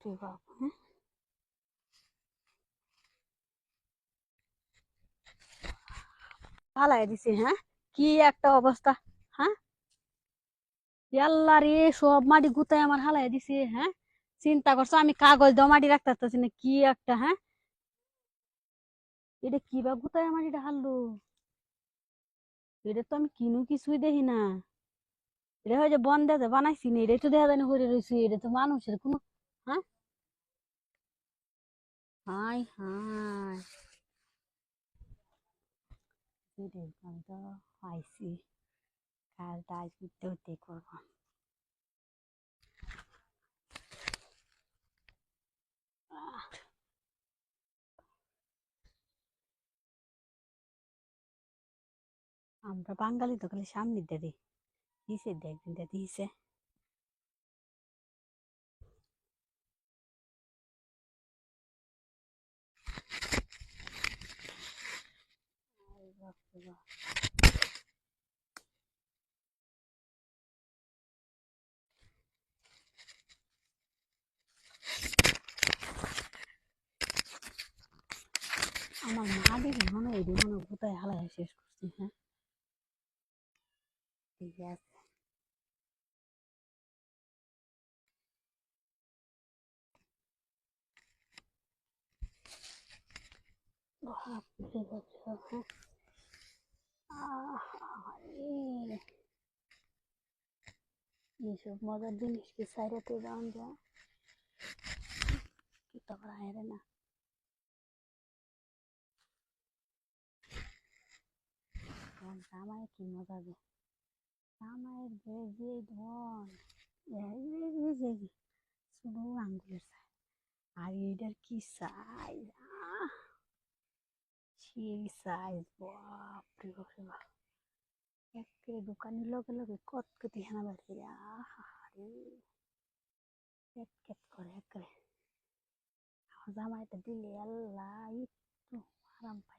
ঠিক আছে, হ্যাঁ ফালাই দিছে, হ্যাঁ কি একটা অবস্থা। হ্যাঁ আল্লাহ রে, সব মাটি গুতায় আমার হালাই দিছে। হ্যাঁ চিন্তা করছো আমি কাগজ দাও মাটি রাখতে পারতেছি না, কি একটা। হ্যাঁ এটা কি বা গুতায় মাটিটা হারলো, এটা তো আমি কিনু কিছুই দেখি না। এটা হয় যে বন্ধে বানাইছি না, এটা তো দেখা যায় না হয়ে রয়েছে, এটা তো মানুষের কোনো। হ্যাঁ হাই হাই, আমি তো পাইছি, কাজটা আজ করতে হতে করবো। আমরা বাঙালি তো খালি সামনে দিয়ে দিছে, দেখবেন দিছে। আমার মা দেখি মনে হয় এটি মনে কোথায় হালাই শেষ করছি। হ্যাঁ ঠিক আছে, বাপরে বাপ, হ্যাঁ এইসব মজার জিনিস কি সাইরাতে যাওয়া যায়, কি তো করা হয় না। জামাই কি মজা যে, জামাইয়ের যে ধন, শুধু আঙ্গুলের সাইজ, আর এইটার কি সাইজ, সেই সাইজ, বাপরে বাপরে বাপ। একে দোকানের লগে লগে কত কেটে হানা বাড়ছে রে, আহারে কেট কেট করে একে। আমার জামাইটা দিলে আল্লাহ একটু আরাম পাই।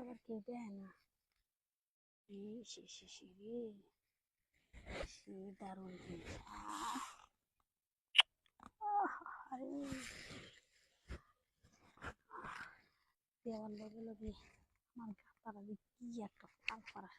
আবার কেউ দেয় না রে, রে, সে দারুণ জিনিস। আরে দেওয়ার লগে লগে আমার গাছটা কি একটা ফাল করা।